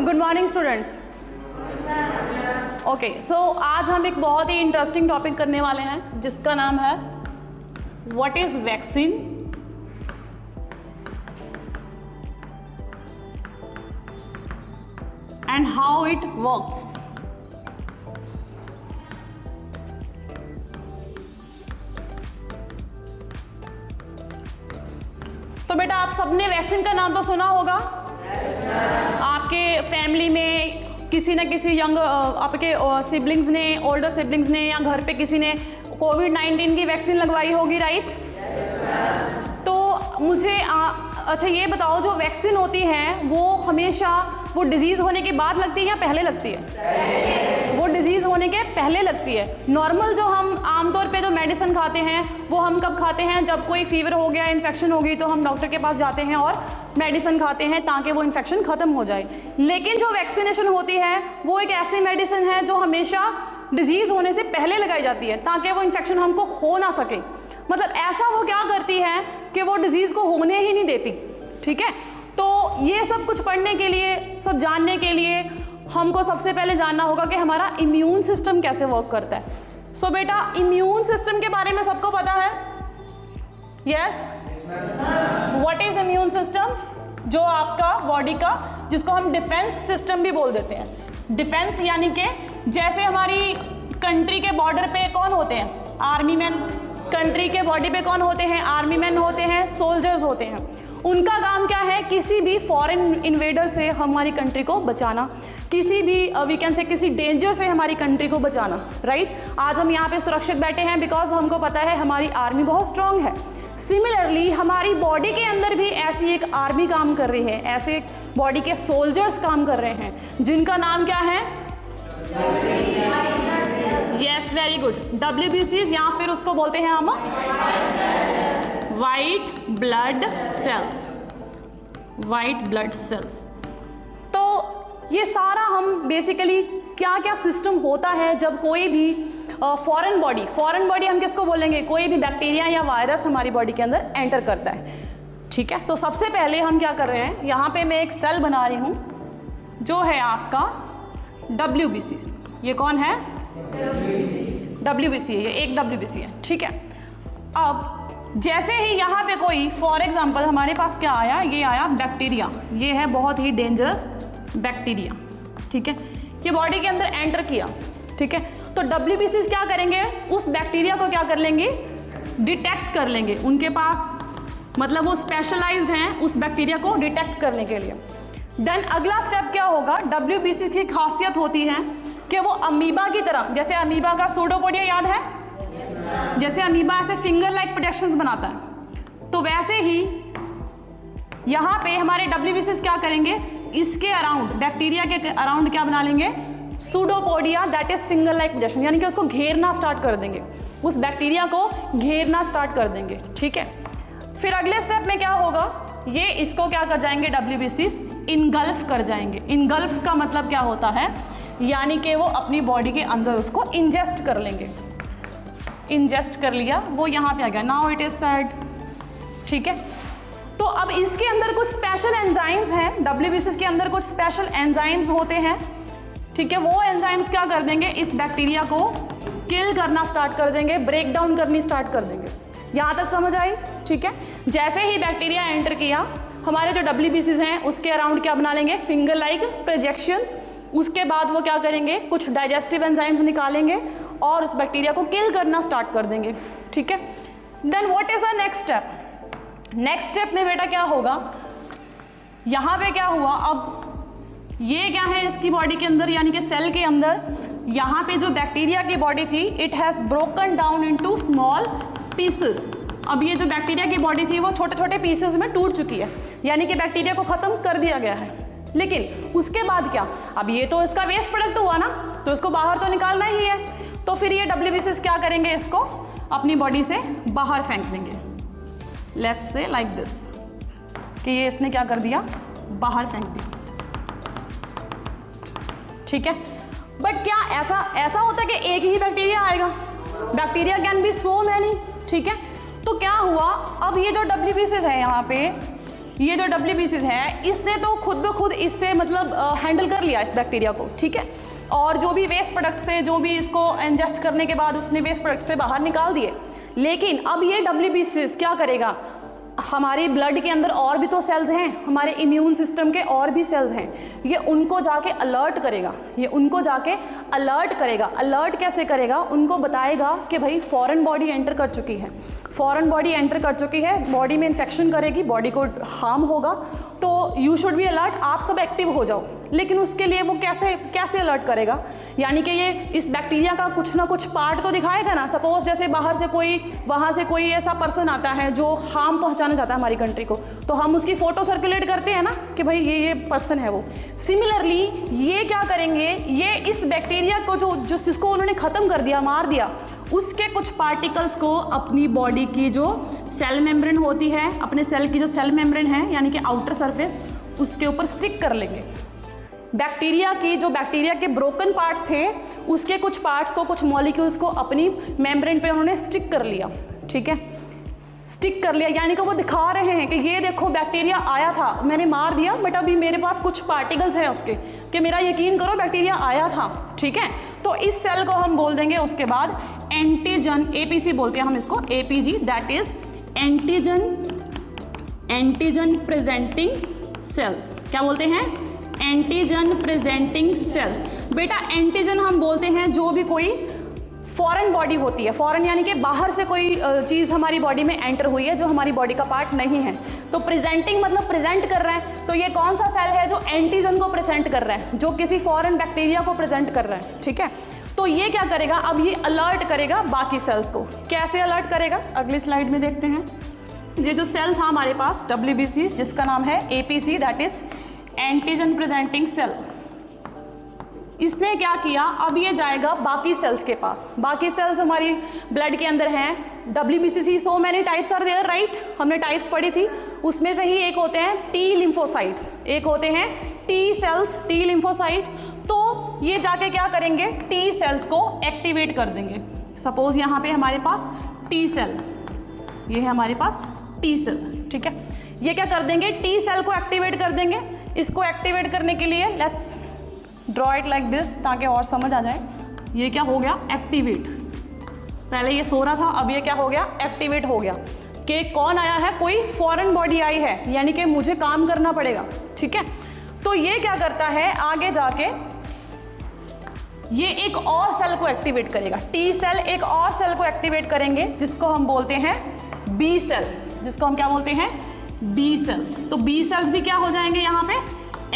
Good morning students. Okay, सो आज हम एक बहुत ही इंटरेस्टिंग टॉपिक करने वाले हैं जिसका नाम है what is vaccine and how it works. तो बेटा आप सबने वैक्सीन का नाम तो सुना होगा। आपके फैमिली में किसी न किसी यंग आपके सिबलिंग्स ने, ओल्डर सिबलिंग्स ने या घर पे किसी ने कोविड-19 की वैक्सीन लगवाई होगी, राइट? तो मुझे अच्छा ये बताओ, जो वैक्सीन होती है वो हमेशा वो डिजीज़ होने के बाद लगती है या पहले लगती है? वो डिजीज़ होने के पहले लगती है। नॉर्मल जो हम आमतौर पे जो मेडिसिन खाते हैं वो हम कब खाते हैं? जब कोई फीवर हो गया, इन्फेक्शन हो गई तो हम डॉक्टर के पास जाते हैं और मेडिसिन खाते हैं ताकि वो इन्फेक्शन ख़त्म हो जाए। लेकिन जो वैक्सीनेशन होती है वो एक ऐसी मेडिसिन है जो हमेशा डिजीज़ होने से पहले लगाई जाती है ताकि वो इन्फेक्शन हमको हो ना सके। मतलब ऐसा वो क्या करती है कि वो डिजीज़ को होने ही नहीं देती। ठीक है, तो ये सब कुछ पढ़ने के लिए, सब जानने के लिए हमको सबसे पहले जानना होगा कि हमारा इम्यून सिस्टम कैसे वर्क करता है। सो बेटा इम्यून सिस्टम के बारे में सबको पता है? Yes, what is immune system? जो आपका बॉडी का, जिसको हम डिफेंस सिस्टम भी बोल देते हैं। डिफेंस यानी कि जैसे हमारी कंट्री के बॉर्डर पे कौन होते हैं? Army man. कंट्री के बॉडी पे कौन होते हैं? आर्मी मैन होते हैं, सोल्जर्स होते हैं। उनका काम क्या है? किसी भी फॉरेन इन्वेडर से हमारी कंट्री को बचाना, किसी भी वी कैन से किसी डेंजर से हमारी कंट्री को बचाना, राइट? आज हम यहाँ पे सुरक्षित बैठे हैं बिकॉज हमको पता है हमारी आर्मी बहुत स्ट्रांग है। सिमिलरली हमारी बॉडी के अंदर भी ऐसी एक आर्मी काम कर रही है, ऐसे बॉडी के सोल्जर्स काम कर रहे हैं जिनका नाम क्या है? यस, वेरी गुड, WBCs, या फिर उसको बोलते हैं हम white blood cells. White blood cells. तो ये सारा हम बेसिकली क्या क्या सिस्टम होता है जब कोई भी फॉरेन बॉडी हम किसको बोलेंगे? कोई भी बैक्टीरिया या वायरस हमारी बॉडी के अंदर एंटर करता है। ठीक है, तो सबसे पहले हम क्या कर रहे हैं, यहाँ पे मैं एक सेल बना रही हूँ जो है आपका WBC। ये कौन है? WBC है, ये एक WBC है। ठीक है, अब जैसे ही यहाँ पे कोई फॉर एग्जांपल हमारे पास क्या आया? ये आया बैक्टीरिया। ये है बहुत ही डेंजरस बैक्टीरिया। ठीक है, ये बॉडी के अंदर एंटर किया। ठीक है, तो WBCs क्या करेंगे? उस बैक्टीरिया को क्या कर लेंगे? डिटेक्ट कर लेंगे। उनके पास मतलब वो स्पेशलाइज्ड हैं उस बैक्टीरिया को डिटेक्ट करने के लिए। देन अगला स्टेप क्या होगा? WBC की खासियत होती है कि वो अमीबा की तरह, जैसे अमीबा का सूडोपोडिया याद है? जैसे अमीबा ऐसे फिंगर लाइक प्रोटेक्शंस बनाता है, तो वैसे ही यहाँ पे हमारे WBCs क्या करेंगे? इसके अराउंड, बैक्टीरिया के अराउंड क्या बना लेंगे? Pseudopodia, that is finger like protection, यानी कि उसको घेरना स्टार्ट कर देंगे, उस बैक्टीरिया को घेरना स्टार्ट कर देंगे। ठीक है, फिर अगले स्टेप में क्या होगा? ये इसको क्या कर जाएंगे? WBCs इनगल्फ कर जाएंगे। इनगल्फ का मतलब क्या होता है? यानी कि वो अपनी बॉडी के अंदर उसको इंजेस्ट कर लेंगे। इंजेस्ट कर लिया, वो यहाँ पे आ गया, नाउ इट इज सेड। ठीक है, तो अब इसके अंदर कुछ स्पेशल एंजाइम्स हैं, WBCs के अंदर कुछ स्पेशल एंजाइम्स होते हैं। ठीक है, वो एंजाइम्स क्या कर देंगे? इस बैक्टीरिया को किल करना स्टार्ट कर देंगे, ब्रेक डाउन करनी स्टार्ट कर देंगे। यहाँ तक समझ आई? ठीक है, जैसे ही बैक्टीरिया एंटर किया, हमारे जो WBCs हैं उसके अराउंड क्या बना लेंगे? Finger like projections. उसके बाद वो क्या करेंगे? कुछ डाइजेस्टिव एंजाइम्स निकालेंगे और उस बैक्टीरिया को किल करना स्टार्ट कर देंगे। ठीक है, then what is the next step? Next step में बेटा क्या होगा? यहाँ पे क्या हुआ? अब ये क्या है इसकी बॉडी के अंदर, यानी कि सेल के अंदर, यहाँ पे जो बैक्टीरिया की बॉडी थी, it has broken down into small pieces. अब ये जो बैक्टीरिया की बॉडी थी वो छोटे छोटे पीसेस में टूट चुकी है, यानी कि बैक्टीरिया को ख़त्म कर दिया गया है। लेकिन उसके बाद क्या? अब ये तो इसका वेस्ट प्रोडक्ट हुआ ना, तो इसको बाहर तो निकालना ही है। तो फिर ये WBCs क्या करेंगे? इसको अपनी बॉडी से बाहर फेंक देंगे। लेट्स से लाइक दिस, कि ये इसने क्या कर दिया? बाहर फेंक दिया। ठीक है, बट क्या ऐसा होता है कि एक ही बैक्टीरिया आएगा? Bacteria can be so many. ठीक है, तो क्या हुआ? अब ये जो WBCs है यहाँ पे, ये जो WBCs है इसने तो खुद ब खुद इससे मतलब हैंडल कर लिया इस बैक्टीरिया को, ठीक है। और जो भी वेस्ट प्रोडक्ट से, जो भी इसको इंजेस्ट करने के बाद उसने वेस्ट प्रोडक्ट से बाहर निकाल दिए। लेकिन अब ये WBCs क्या करेगा, हमारी ब्लड के अंदर और भी तो सेल्स हैं, हमारे इम्यून सिस्टम के और भी सेल्स हैं, ये उनको जाके अलर्ट करेगा, ये उनको जाके अलर्ट करेगा। अलर्ट कैसे करेगा, उनको बताएगा कि भाई फॉरेन बॉडी एंटर कर चुकी है, फॉरेन बॉडी एंटर कर चुकी है, बॉडी में इन्फेक्शन करेगी, बॉडी को हार्म होगा, तो यू शुड बी अलर्ट, आप सब एक्टिव हो जाओ। लेकिन उसके लिए वो कैसे अलर्ट करेगा, यानी कि ये इस बैक्टीरिया का कुछ ना कुछ पार्ट तो दिखाएगा ना। सपोज जैसे बाहर से कोई, वहाँ से कोई ऐसा पर्सन आता है जो हार्म पहुँचाना चाहता है हमारी कंट्री को, तो हम उसकी फ़ोटो सर्कुलेट करते हैं ना कि भाई ये पर्सन है वो। सिमिलरली ये क्या करेंगे, ये इस बैक्टीरिया को जो जिसको उन्होंने ख़त्म कर दिया, मार दिया, उसके कुछ पार्टिकल्स को अपनी बॉडी की जो सेल मेम्ब्रेन होती है, अपने सेल की जो सेल मेम्ब्रेन है यानी कि आउटर सरफेस, उसके ऊपर स्टिक कर लेंगे। बैक्टीरिया के ब्रोकन पार्ट्स थे, उसके कुछ पार्ट्स को, कुछ मॉलिक्यूल्स को अपनी मेम्ब्रेन पे उन्होंने स्टिक कर लिया, ठीक है, स्टिक कर लिया। यानी कि वो दिखा रहे हैं कि ये देखो बैक्टीरिया आया था, मैंने मार दिया, बट अभी मेरे पास कुछ पार्टिकल्स हैं उसके, कि मेरा यकीन करो बैक्टीरिया आया था, ठीक है। तो इस सेल को हम बोल देंगे उसके बाद एंटीजन, APC बोलते हैं हम इसको, APG, that is antigen presenting sales. क्या बोलते हैं, एंटीजन प्रेजेंटिंग सेल्स। बेटा एंटीजन हम बोलते हैं जो भी कोई फॉरेन बॉडी होती है, फॉरेन यानी कि बाहर से कोई चीज़ हमारी बॉडी में एंटर हुई है जो हमारी बॉडी का पार्ट नहीं है। तो प्रेजेंटिंग मतलब प्रेजेंट कर रहा है, तो ये कौन सा सेल है जो एंटीजन को प्रेजेंट कर रहा है, जो किसी फॉरेन बैक्टीरिया को प्रेजेंट कर रहा है, ठीक है। तो ये क्या करेगा, अब ये अलर्ट करेगा बाकी सेल्स को। कैसे अलर्ट करेगा, अगली स्लाइड में देखते हैं। ये जो सेल था हमारे पास WBC, जिसका नाम है APC, that is antigen presenting cell, इसने क्या किया, अब ये जाएगा बाकी सेल्स के पास। बाकी सेल्स हमारी ब्लड के अंदर हैं, WBC, so many types are there, right, हमने टाइप्स पढ़ी थी, उसमें से ही एक होते हैं T लिम्फोसाइट्स, एक होते हैं T सेल्स, T लिम्फोसाइट्स। तो ये जाके क्या करेंगे, T सेल्स को एक्टिवेट कर देंगे। सपोज यहाँ पे हमारे पास T सेल, ये है हमारे पास T सेल, ठीक है, ये क्या कर देंगे, T सेल को एक्टिवेट कर देंगे। इसको एक्टिवेट करने के लिए let's draw it like this, ताकि और समझ आ जाए। ये क्या हो गया, एक्टिवेट, पहले ये सो रहा था, अब ये क्या हो गया, एक्टिवेट हो गया, कि कौन आया है, कोई फॉरेन बॉडी आई है, यानी कि मुझे काम करना पड़ेगा, ठीक है। तो ये क्या करता है, आगे जाके ये एक और सेल को एक्टिवेट करेगा, T सेल एक और सेल को एक्टिवेट करेंगे, जिसको हम बोलते हैं B सेल, जिसको हम क्या बोलते हैं, B सेल्स। तो B सेल्स भी क्या हो जाएंगे, यहाँ पे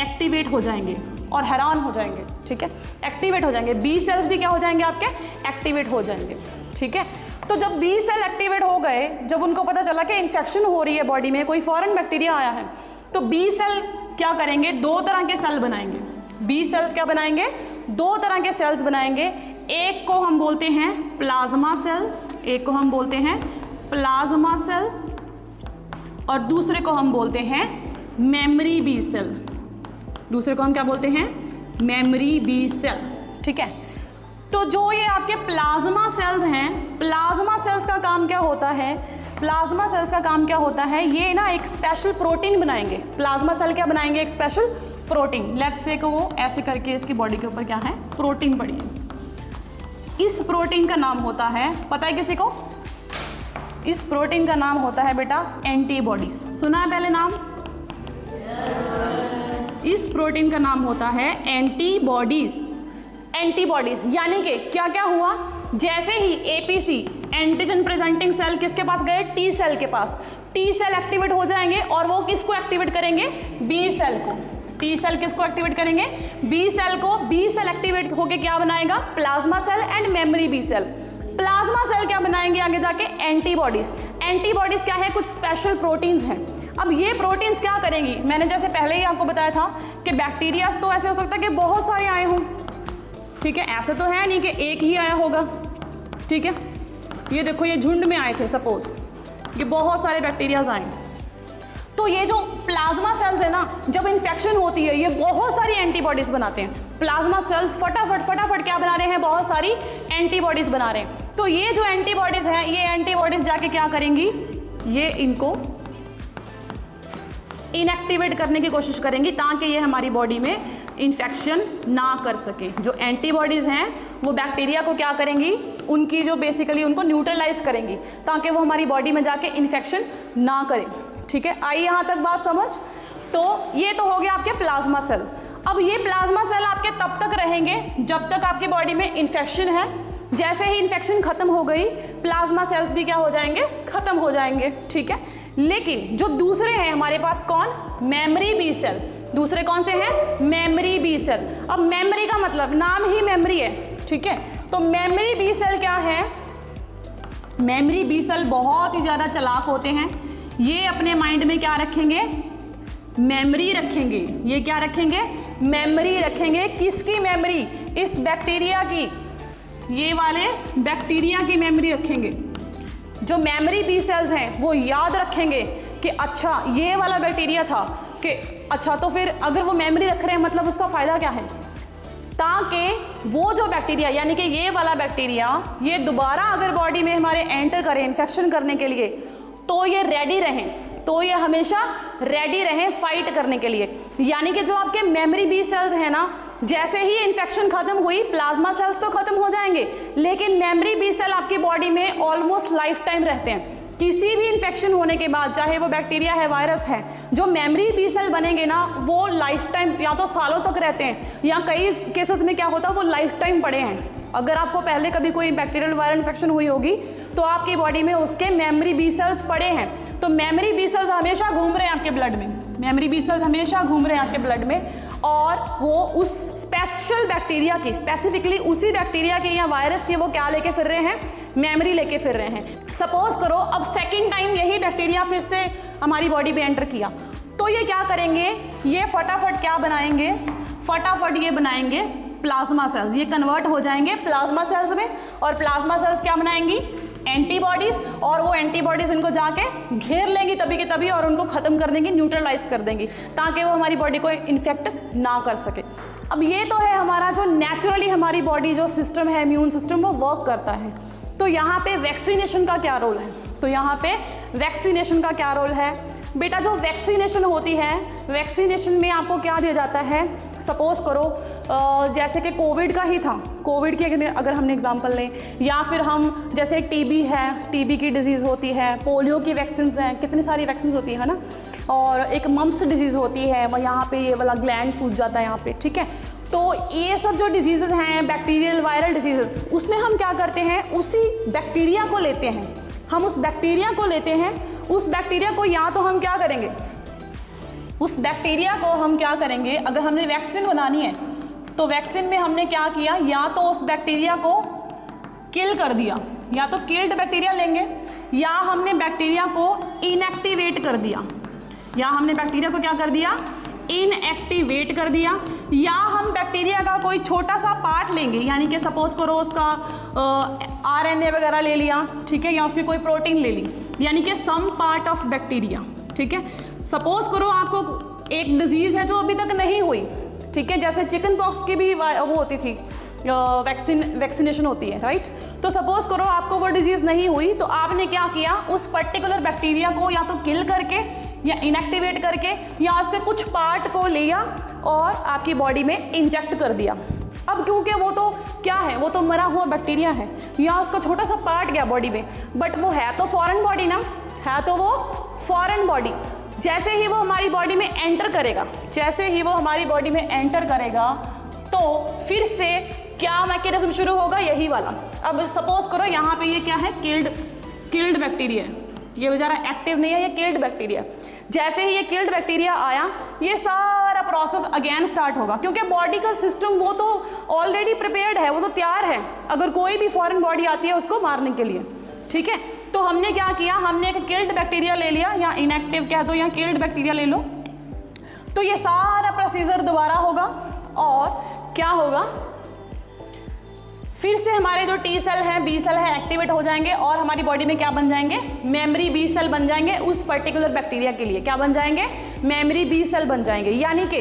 एक्टिवेट हो जाएंगे और हैरान हो जाएंगे, ठीक है, एक्टिवेट हो जाएंगे। B सेल्स भी क्या हो जाएंगे, आपके एक्टिवेट हो जाएंगे, ठीक है। तो जब B सेल एक्टिवेट हो गए, जब उनको पता चला कि इन्फेक्शन हो रही है बॉडी में, कोई फॉरेन बैक्टीरिया आया है, तो B सेल क्या करेंगे, दो तरह के सेल बनाएंगे। B सेल्स क्या बनाएंगे, दो तरह के सेल्स बनाएंगे। एक को हम बोलते हैं प्लाज्मा सेल, एक को हम बोलते हैं प्लाज्मा सेल, और दूसरे को हम बोलते हैं मेमोरी B सेल। दूसरे को हम क्या बोलते हैं, मेमोरी B सेल, ठीक है। तो जो ये आपके प्लाज्मा सेल्स हैं, प्लाज्मा सेल्स का काम क्या होता है, प्लाज्मा सेल्स का काम क्या होता है, ये ना एक स्पेशल प्रोटीन बनाएंगे। प्लाज्मा सेल क्या बनाएंगे, एक स्पेशल प्रोटीन। लेट्स से को वो ऐसे करके इसकी बॉडी के ऊपर क्या है, प्रोटीन पड़ी है। इस प्रोटीन का नाम होता है, पता है किसी को, इस प्रोटीन का नाम होता है बेटा एंटीबॉडीज। सुना है पहले नाम, इस प्रोटीन का नाम होता है एंटीबॉडीज। एंटीबॉडीज यानी कि क्या क्या हुआ, जैसे ही APC एंटीजन प्रेजेंटिंग सेल किसके पास गए, T सेल के पास, T सेल एक्टिवेट हो जाएंगे और वो किसको एक्टिवेट करेंगे, B सेल को। T सेल किसको एक्टिवेट करेंगे, B सेल को। B सेल एक्टिवेट होके क्या बनाएगा, plasma cell and memory B cell. Plasma cell क्या बनाएंगे आगे जाके, एंटीबॉडीज। एंटीबॉडीज क्या है, कुछ स्पेशल प्रोटीन्स हैं। अब ये प्रोटीन्स क्या करेंगी, मैंने जैसे पहले ही आपको बताया था कि बैक्टीरिया तो ऐसे हो सकता है कि बहुत सारे आए हों, ठीक है, ऐसे तो है नहीं कि एक ही आया होगा, ठीक है। ये देखो, ये झुंड में आए थे, सपोज ये बहुत सारे बैक्टीरियाज आए, तो ये जो प्लाज्मा सेल्स है ना, जब इन्फेक्शन होती है ये बहुत सारी एंटीबॉडीज बनाते हैं। प्लाज्मा सेल्स फटाफट क्या बना रहे हैं, बहुत सारी एंटीबॉडीज बना रहे हैं। तो ये जो एंटीबॉडीज हैं, ये एंटीबॉडीज जाके क्या करेंगी, ये इनको इनएक्टिवेट करने की कोशिश करेंगी ताकि ये हमारी बॉडी में इन्फेक्शन ना कर सके। जो एंटीबॉडीज़ हैं वो बैक्टीरिया को क्या करेंगी, उनकी जो बेसिकली उनको न्यूट्रलाइज करेंगी ताकि वो हमारी बॉडी में जाके इन्फेक्शन ना करें। ठीक है, आई यहाँ तक बात समझ। तो ये तो हो गया आपके प्लाज्मा सेल। अब ये प्लाज्मा सेल आपके तब तक रहेंगे जब तक आपकी बॉडी में इन्फेक्शन है। जैसे ही इन्फेक्शन खत्म हो गई प्लाज्मा सेल्स भी क्या हो जाएंगे, खत्म हो जाएंगे। ठीक है, लेकिन जो दूसरे हैं हमारे पास कौन, मेमोरी बी सेल। दूसरे कौन से हैं, मेमोरी बी सेल। अब मेमोरी का मतलब नाम ही मेमोरी है। ठीक है, तो मेमोरी बी सेल क्या है, मेमोरी बी सेल बहुत ही ज़्यादा चालाक होते हैं। ये अपने माइंड में क्या रखेंगे, मेमोरी रखेंगे। ये क्या रखेंगे, मेमोरी रखेंगे। किसकी मेमोरी, इस बैक्टीरिया की, ये वाले बैक्टीरिया की मेमोरी रखेंगे। जो मेमोरी बी सेल्स हैं वो याद रखेंगे कि अच्छा ये वाला बैक्टीरिया था, कि अच्छा तो फिर अगर वो मेमोरी रख रहे हैं मतलब उसका फ़ायदा क्या है, ताकि वो जो बैक्टीरिया यानी कि ये वाला बैक्टीरिया ये दोबारा अगर बॉडी में हमारे एंटर करें इन्फेक्शन करने के लिए तो ये रेडी रहें, तो ये हमेशा रेडी रहें फाइट करने के लिए। यानी कि जो आपके मेमोरी बी सेल्स हैं ना, जैसे ही इन्फेक्शन खत्म हुई प्लाज्मा सेल्स तो खत्म हो जाएंगे, लेकिन मेमोरी बी सेल आपकी बॉडी में ऑलमोस्ट लाइफ टाइम रहते हैं। किसी भी इन्फेक्शन होने के बाद, चाहे वो बैक्टीरिया है वायरस है, जो मेमोरी बी सेल बनेंगे ना वो लाइफ टाइम या तो सालों तक रहते हैं, या कई केसेस में क्या होता है वो लाइफ टाइम पड़े हैं। अगर आपको पहले कभी कोई बैक्टीरियल वायरल इन्फेक्शन हुई होगी तो आपकी बॉडी में उसके मेमोरी बी सेल्स पड़े हैं। तो मेमोरी बी सेल्स हमेशा घूम रहे हैं आपके ब्लड में, मेमोरी बी सेल्स हमेशा घूम रहे हैं आपके ब्लड में, और वो उस स्पेशल बैक्टीरिया की, स्पेसिफिकली उसी बैक्टीरिया के या वायरस की वो क्या लेके फिर रहे हैं, मेमोरी लेके फिर रहे हैं। सपोज करो अब सेकेंड टाइम यही बैक्टीरिया फिर से हमारी बॉडी में एंटर किया, तो ये क्या करेंगे, ये फटाफट क्या बनाएंगे, फटाफट ये बनाएंगे प्लाज्मा सेल्स। ये कन्वर्ट हो जाएंगे प्लाज्मा सेल्स में, और प्लाज्मा सेल्स क्या बनाएंगी, एंटीबॉडीज, और वो एंटीबॉडीज इनको जाके घेर लेंगी तभी के तभी और उनको खत्म कर देंगी, न्यूट्रलाइज कर देंगी, ताकि वो हमारी बॉडी को इन्फेक्ट ना कर सके। अब ये तो है हमारा जो नेचुरली हमारी बॉडी जो सिस्टम है, इम्यून सिस्टम, वो वर्क करता है। तो यहाँ पे वैक्सीनेशन का क्या रोल है, तो यहाँ पे वैक्सीनेशन का क्या रोल है बेटा, जो वैक्सीनेशन होती है, वैक्सीनेशन में आपको क्या दिया जाता है, सपोज करो जैसे कि कोविड का ही था, कोविड की अगर हमने एग्जांपल लें, या फिर हम जैसे टीबी है, टीबी की डिजीज़ होती है, पोलियो की वैक्सीन हैं, कितनी सारी वैक्सीन होती है ना, और एक मम्प्स डिजीज़ होती है, यहाँ पे ये वाला ग्लैंड सूज जाता है यहाँ पे। ठीक है, तो ये सब जो डिजीज़ हैं बैक्टीरियल वायरल डिजीज़, उसमें हम क्या करते हैं, उसी बैक्टीरिया को लेते हैं, हम उस बैक्टीरिया को लेते हैं, उस बैक्टीरिया को या तो हम क्या करेंगे, उस बैक्टीरिया को हम क्या करेंगे, अगर हमने वैक्सीन बनानी है तो वैक्सीन में हमने क्या किया, या तो उस बैक्टीरिया को किल कर दिया, या तो किल्ड बैक्टीरिया लेंगे, या हमने बैक्टीरिया को इनएक्टिवेट कर दिया, या हमने बैक्टीरिया को क्या कर दिया, इनएक्टिवेट कर दिया, या हम बैक्टीरिया का कोई छोटा सा पार्ट लेंगे, यानी कि सपोज करो उसका आरएनए वगैरह ले लिया, ठीक है, या उसकी कोई प्रोटीन ले ली, यानी कि सम पार्ट ऑफ बैक्टीरिया। ठीक है, सपोज करो आपको एक डिजीज़ है जो अभी तक नहीं हुई, ठीक है, जैसे चिकन पॉक्स की भी वो होती थी, वैक्सीनेशन होती है, राइट। तो सपोज करो आपको वो डिजीज़ नहीं हुई, तो आपने क्या किया, उस पर्टिकुलर बैक्टीरिया को या तो किल करके या इनएक्टिवेट करके या उसके कुछ पार्ट को लिया और आपकी बॉडी में इंजेक्ट कर दिया। अब क्योंकि वो तो क्या है, वो तो मरा हुआ बैक्टीरिया है, या उसका छोटा सा पार्ट गया बॉडी में, बट वो है तो फॉरेन बॉडी ना, है तो वो फॉरेन बॉडी। जैसे ही वो हमारी बॉडी में एंटर करेगा, जैसे ही वो हमारी बॉडी में एंटर करेगा तो फिर से क्या मैकेनिज्म शुरू होगा, यही वाला। अब सपोज करो यहाँ पे ये क्या है, किल्ड बैक्टीरिया है, ये बेचारा एक्टिव नहीं है, ये किल्ड बैक्टीरिया। जैसे ही ये किल्ड बैक्टीरिया आया, ये सारा प्रोसेस अगेन स्टार्ट होगा, क्योंकि बॉडी का सिस्टम वो तो ऑलरेडी प्रिपेयर्ड है, वो तो तैयार है अगर कोई भी फॉरेन बॉडी आती है उसको मारने के लिए। ठीक है, तो हमने क्या किया, हमने एक किल्ड बैक्टीरिया ले लिया, या इनएक्टिव कह दो, या किल्ड बैक्टीरिया ले लो, तो ये सारा प्रोसीजर दोबारा होगा, और क्या होगा, फिर से हमारे जो टी सेल है, बी सेल है, एक्टिवेट हो जाएंगे, और हमारी बॉडी में क्या बन जाएंगे, मेमोरी बी सेल बन जाएंगे, उस पर्टिकुलर बैक्टीरिया के लिए क्या बन जाएंगे, मेमोरी बी सेल बन जाएंगे। यानी कि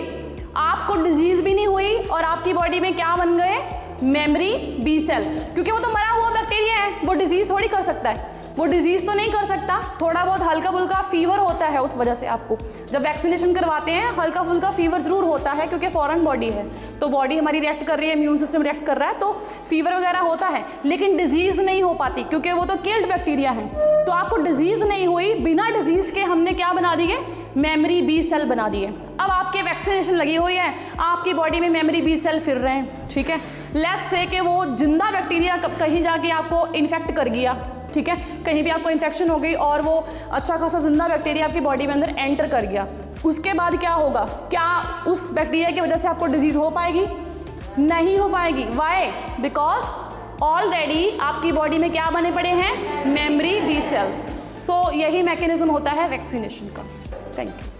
आपको डिजीज भी नहीं हुई और आपकी बॉडी में क्या बन गए, मेमोरी बी सेल, क्योंकि वो तो मरा हुआ बैक्टीरिया है, वो डिजीज थोड़ी कर सकता है। वो डिजीज़ तो नहीं कर सकता, थोड़ा बहुत हल्का फुल्का फीवर होता है, उस वजह से आपको जब वैक्सीनेशन करवाते हैं हल्का फुल्का फीवर जरूर होता है, क्योंकि फॉरेन बॉडी है तो बॉडी हमारी रिएक्ट कर रही है, इम्यून सिस्टम रिएक्ट कर रहा है, तो फीवर वगैरह होता है, लेकिन डिजीज़ नहीं हो पाती क्योंकि वो तो किल्ड बैक्टीरिया है। तो आपको डिजीज़ नहीं हुई, बिना डिजीज़ के हमने क्या बना दिए, मेमोरी बी सेल बना दिए। अब आपके वैक्सीनेशन लगी हुई है, आपकी बॉडी में मेमोरी बी सेल फिर रहे हैं, ठीक है। लेट्स से कि वो जिंदा बैक्टीरिया कहीं जाके आपको इन्फेक्ट कर गया, ठीक है, कहीं भी आपको इन्फेक्शन हो गई और वो अच्छा खासा जिंदा बैक्टीरिया आपकी बॉडी में अंदर एंटर कर गया, उसके बाद क्या होगा, क्या उस बैक्टीरिया की वजह से आपको डिजीज़ हो पाएगी? नहीं हो पाएगी। वाई? बिकॉज ऑलरेडी आपकी बॉडी में क्या बने पड़े हैं, मेमोरी बी सेल। सो यही मैकेनिज्म होता है वैक्सीनेशन का। Thank you.